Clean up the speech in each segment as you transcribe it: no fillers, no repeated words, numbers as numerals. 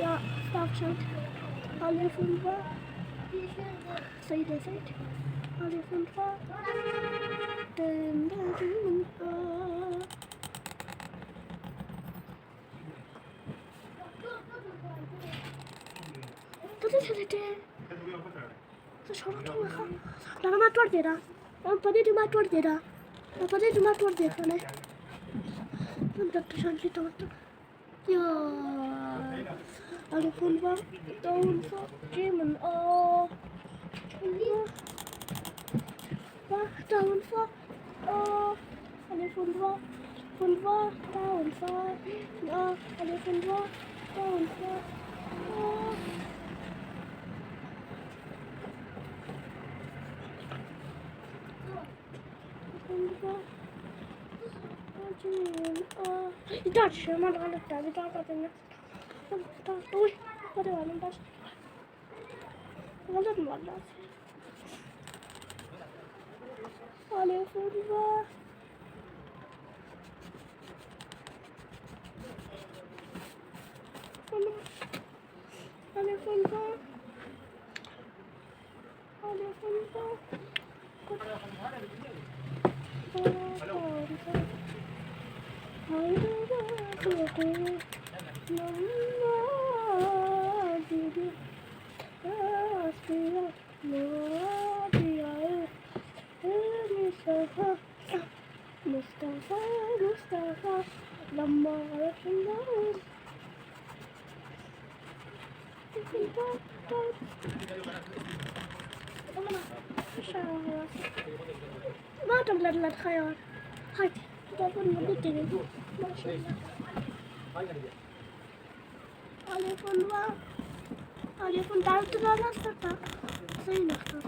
Ja, Snapchat. Alle 5 var. Säg det. Alle 5 var. Den där rumpa. Det. Så छोड़ो तो मैं लगा मैं तोड़ दे रहा हम पदे तुम्हें तोड़ दे रहा मैं पदे तुम्हें तोड़ दे रहा हम डॉक्टर शांति तोड़ दो या alle 5 war down for Demon down for alle 5 war down for alle 5 war down for İdare şaman halıkta bir daha kadını. Uy, hadi oğlum baş. Olur mu valla? Alev fırva. Alev fırva. Alev fırva. Mustafa, lama yaşındayız. ما تملك لك خيار هاي تقول مدتني ما شاء الله عليكم تعرف لا نستطيع سينختار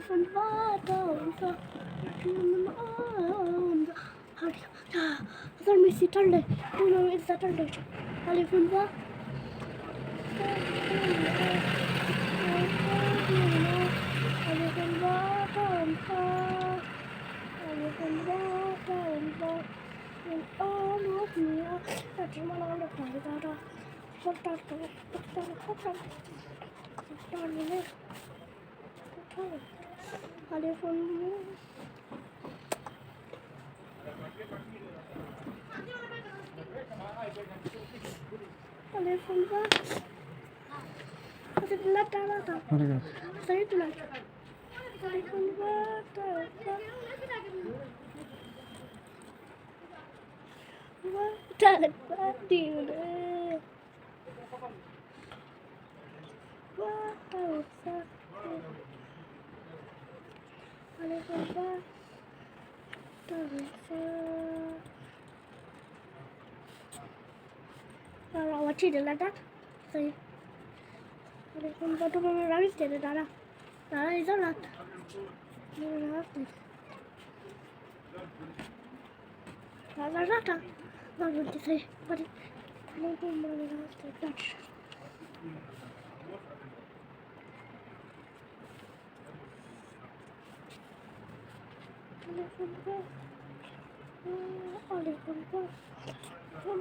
Von Vater und Vater में सीटल ले दोनों में सीटल ले वाले phone पर वाले phone Watch it, let that. Say, what about my rabbit? Dada is a rat. Rata. What would you say? What is touch?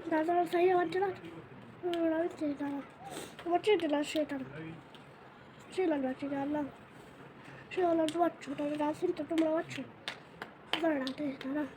Dada, say what did what did I say? She'll watch it along. She'll watch it. I'll send to watch it. Dada.